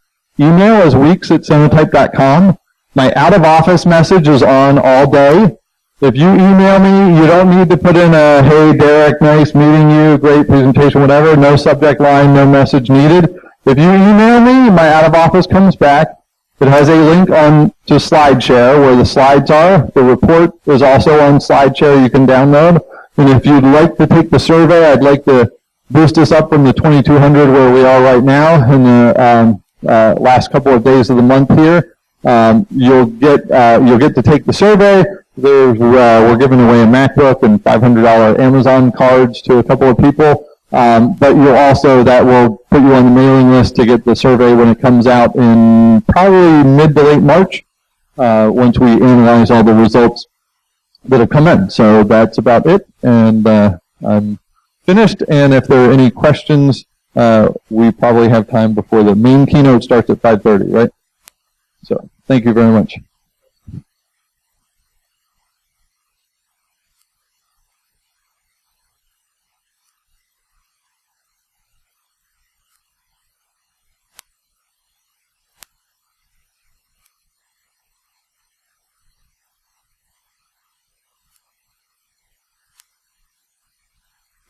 email is weeks@sonotype.com. My out-of-office message is on all day. If you email me, you don't need to put in a, hey, Derek, nice meeting you, great presentation, whatever. No subject line, no message needed. If you email me, my out-of-office comes back. It has a link on to SlideShare where the slides are. The report is also on SlideShare you can download. And if you'd like to take the survey, I'd like to boost us up from the 2,200 where we are right now in the last couple of days of the month here. You'll get to take the survey. We're giving away a MacBook and $500 Amazon cards to a couple of people. But that will put you on the mailing list to get the survey when it comes out in probably mid to late March, once we analyze all the results that have come in. So that's about it, and I'm finished. And if there are any questions, we probably have time before the main keynote starts at 5:30, right? So thank you very much.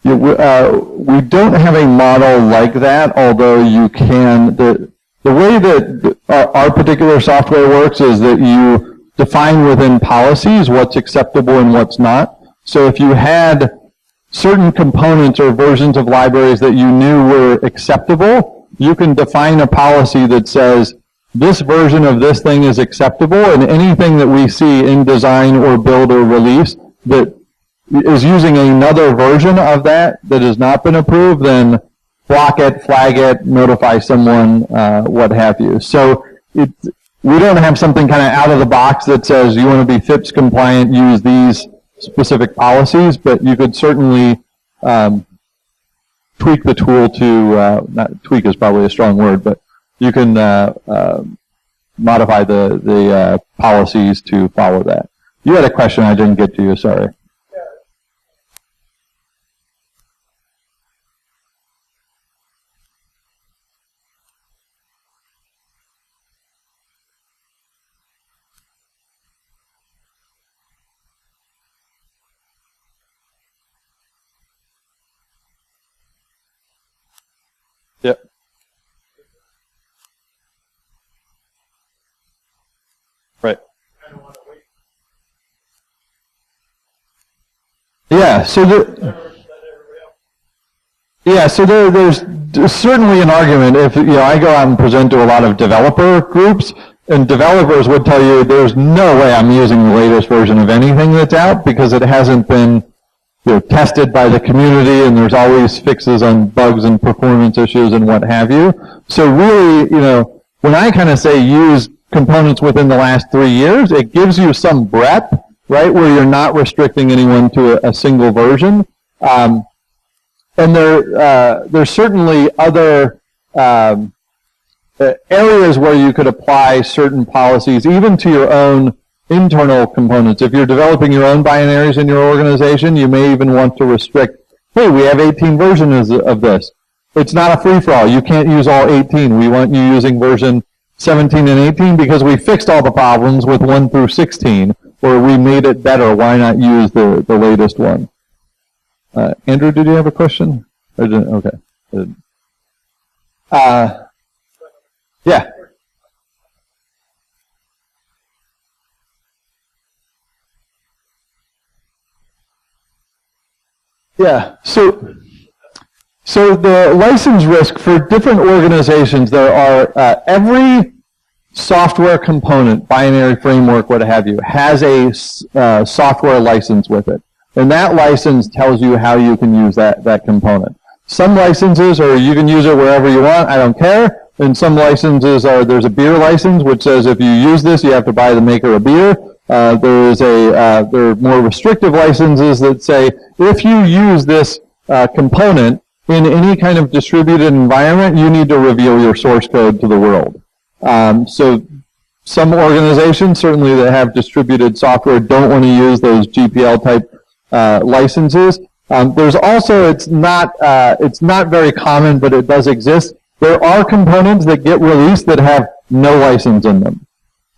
We don't have a model like that, although you can. The way that our particular software works is that you define within policies what's acceptable and what's not. So if you had certain components or versions of libraries that you knew were acceptable, you can define a policy that says this version of this thing is acceptable, and anything that we see in design or build or release that is using another version of that has not been approved, then block it, flag it, notify someone, what have you. So we don't have something kind of out of the box that says you want to be FIPS compliant, use these specific policies, but you could certainly tweak the tool to, not tweak is probably a strong word, but you can modify the policies to follow that. You had a question I didn't get to you, sorry. Yep. Right. Yeah, so there's certainly an argument if I go out and present to a lot of developer groups, and developers would tell you there's no way I'm using the latest version of anything that's out because it hasn't been tested by the community, and there's always fixes on bugs and performance issues and what have you. So really, when I kind of say use components within the last 3 years, it gives you some breadth, right, where you're not restricting anyone to a single version. And there's certainly other areas where you could apply certain policies, even to your own internal components. If you're developing your own binaries in your organization, you may even want to restrict, hey, we have 18 versions of this. It's not a free-for-all. You can't use all 18. We want you using version 17 and 18 because we fixed all the problems with 1 through 16, or we made it better. Why not use the latest one? Andrew, did you have a question? Or didn't? Okay. Yeah. Yeah. So the license risk for different organizations, there are every software component, binary framework, what have you, has a software license with it. And that license tells you how you can use that component. Some licenses are you can use it wherever you want, I don't care. And some licenses are, there's a beer license which says if you use this, you have to buy the maker a beer. There are more restrictive licenses that say if you use this component in any kind of distributed environment, you need to reveal your source code to the world. So some organizations, certainly that have distributed software, don't want to use those GPL type licenses. There's also, it's not very common, but it does exist. There are components that get released that have no license in them.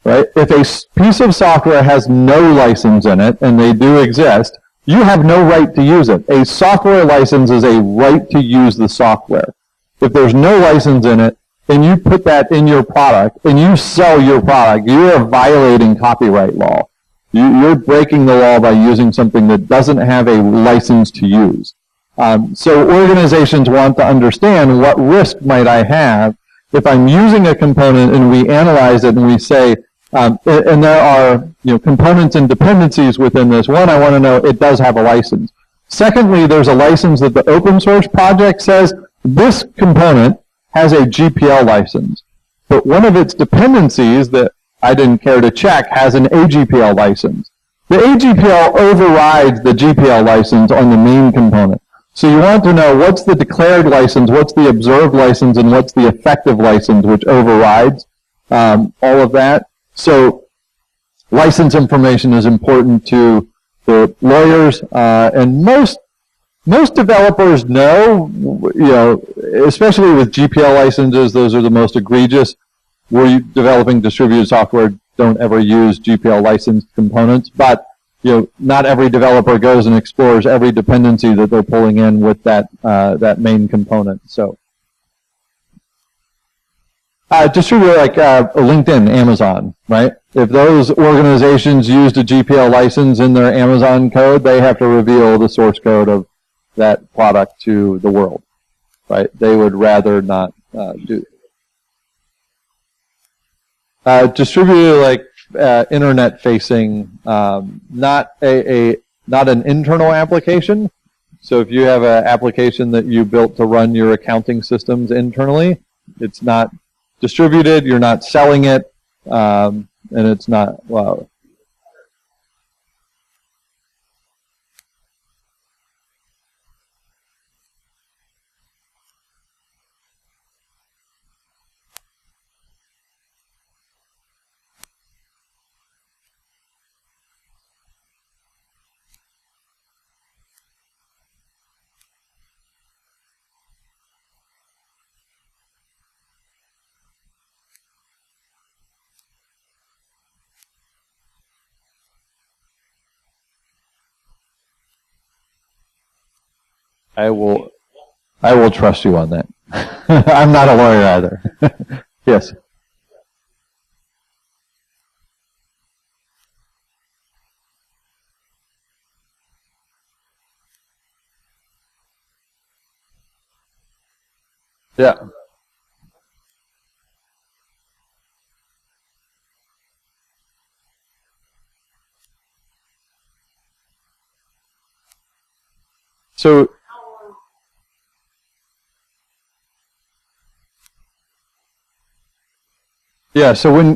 Right? If a piece of software has no license in it, and they do exist, you have no right to use it. A software license is a right to use the software. If there's no license in it, and you put that in your product, and you sell your product, you are violating copyright law. You're breaking the law by using something that doesn't have a license to use. So organizations want to understand what risk might I have if I'm using a component and we analyze it and we say, and there are components and dependencies within this. One, I want to know it does have a license. Secondly, there's a license that the open source project says this component has a GPL license. But one of its dependencies that I didn't care to check has an AGPL license. The AGPL overrides the GPL license on the main component. So you want to know what's the declared license, what's the observed license, and what's the effective license, which overrides all of that. So license information is important to the lawyers, and most developers know, especially with GPL licenses, those are the most egregious. We're developing distributed software, don't ever use GPL licensed components, but not every developer goes and explores every dependency that they're pulling in with that main component. So distributor like LinkedIn, Amazon, right? If those organizations used a GPL license in their Amazon code, they have to reveal the source code of that product to the world, right? They would rather not do distributor like internet facing, not an internal application. So if you have an application that you built to run your accounting systems internally, it's not distributed, you're not selling it, and it's not, well, I will trust you on that. I'm not a lawyer either. Yes. Yeah. So yeah, so when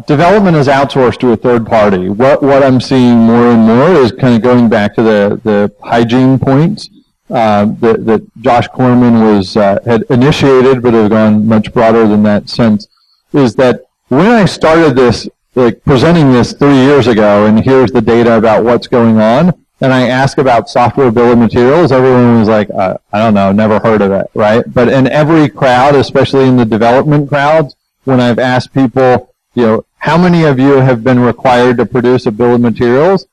development is outsourced to a third party, what I'm seeing more and more is kind of going back to the hygiene points that Josh Corman was had initiated, but have gone much broader than that since. Is that when I started this, like presenting this 3 years ago, and here's the data about what's going on, and I ask about software bill of materials, everyone was like, I don't know, never heard of it, right? But in every crowd, especially in the development crowds, when I've asked people, how many of you have been required to produce a bill of materials?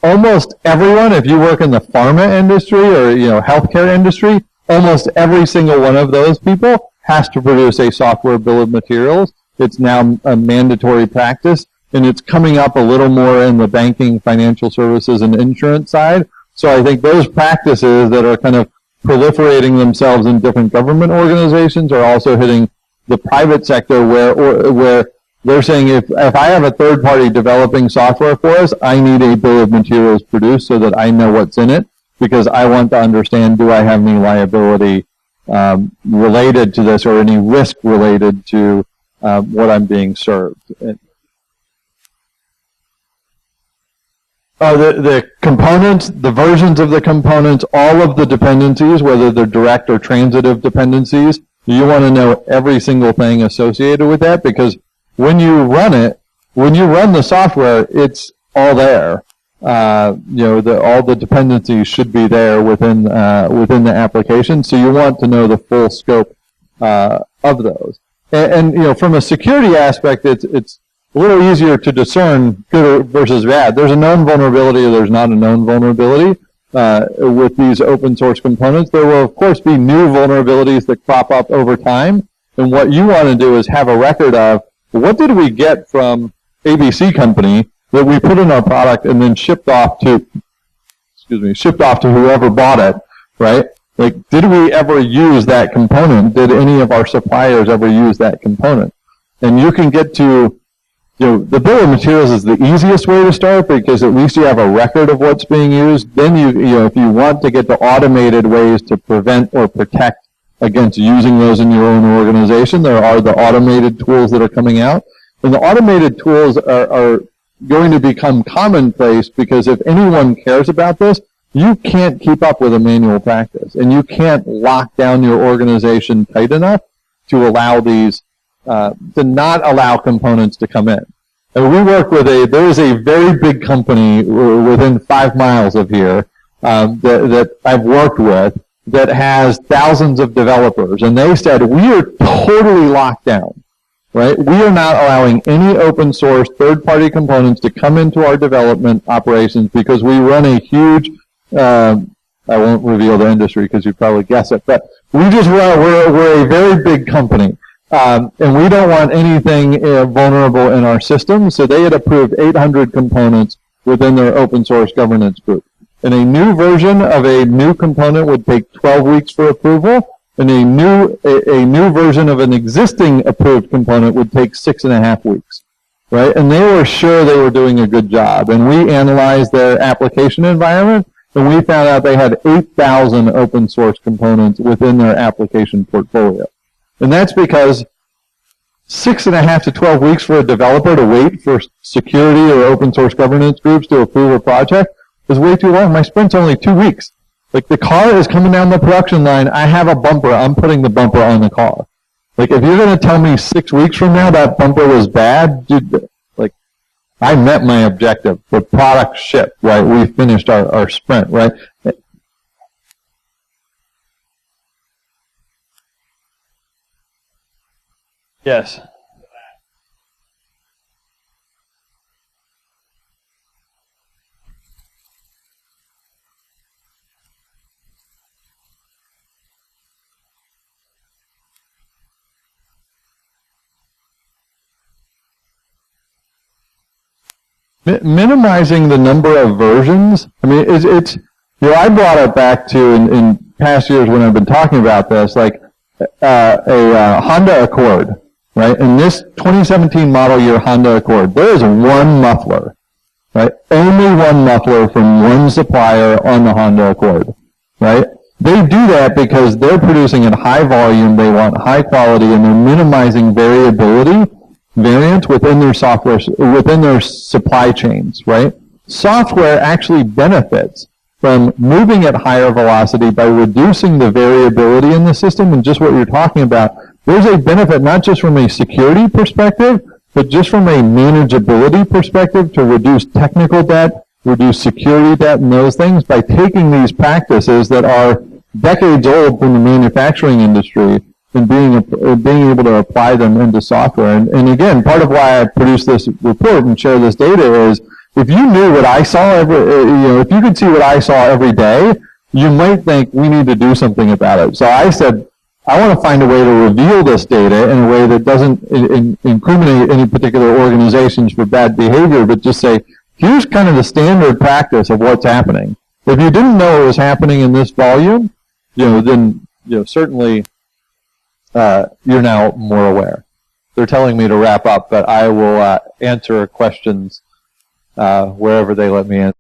Almost everyone, if you work in the pharma industry or, healthcare industry, almost every single one of those people has to produce a software bill of materials. It's now a mandatory practice, and it's coming up a little more in the banking, financial services, and insurance side. So I think those practices that are kind of proliferating themselves in different government organizations are also hitting the private sector where they're saying if I have a third party developing software for us, I need a bill of materials produced so that I know what's in it, because I want to understand, do I have any liability related to this or any risk related to what I'm being served. The components, the versions of the components, all of the dependencies, whether they're direct or transitive dependencies, you want to know every single thing associated with that, because when you run the software, it's all there. All the dependencies should be there within the application. So you want to know the full scope of those. And from a security aspect, it's a little easier to discern good versus bad. There's a known vulnerability, or there's not a known vulnerability. With these open source components, there will of course be new vulnerabilities that crop up over time. And what you want to do is have a record of what did we get from ABC company that we put in our product and then shipped off to whoever bought it, right? Like, did we ever use that component? Did any of our suppliers ever use that component? And you can get to the bill of materials is the easiest way to start, because at least you have a record of what's being used. Then if you want to get to automated ways to prevent or protect against using those in your own organization, there are the automated tools that are coming out. And the automated tools are going to become commonplace, because if anyone cares about this, you can't keep up with a manual practice, and you can't lock down your organization tight enough to allow these to not allow components to come in. And we work with there is a very big company within 5 miles of here that I've worked with that has thousands of developers, and they said, we are totally locked down, right? We are not allowing any open source third-party components to come into our development operations, because we run a huge, I won't reveal the industry because you'd probably guess it, but we're a very big company. And we don't want anything vulnerable in our system, so they had approved 800 components within their open source governance group. And a new version of a new component would take 12 weeks for approval, and a new version of an existing approved component would take 6.5 weeks, right? And they were sure they were doing a good job. And we analyzed their application environment, and we found out they had 8,000 open source components within their application portfolio. And that's because 6.5 to 12 weeks for a developer to wait for security or open source governance groups to approve a project is way too long. My sprint's only 2 weeks. Like, the car is coming down the production line. I have a bumper. I'm putting the bumper on the car. Like, if you're going to tell me 6 weeks from now that bumper was bad, dude, like, I met my objective. The product shipped, right? We finished our sprint, right? Yes. Minimizing the number of versions. I mean, it's I brought it back to in past years when I've been talking about this, like a Honda Accord, right? In this 2017 model year Honda Accord, there is one muffler, right? Only one muffler from one supplier on the Honda Accord, right? They do that because they're producing at high volume, they want high quality, and they're minimizing variance within their software, within their supply chains, right? Software actually benefits from moving at higher velocity by reducing the variability in the system, and just what you're talking about. There's a benefit not just from a security perspective, but just from a manageability perspective to reduce technical debt, reduce security debt and those things by taking these practices that are decades old from the manufacturing industry and being able to apply them into software. And again, part of why I produced this report and share this data is if you knew what I saw if you could see what I saw every day, you might think we need to do something about it. So I said, I want to find a way to reveal this data in a way that doesn't incriminate any particular organizations for bad behavior, but just say, here's kind of the standard practice of what's happening. If you didn't know it was happening in this volume, then certainly you're now more aware. They're telling me to wrap up, but I will answer questions wherever they let me answer.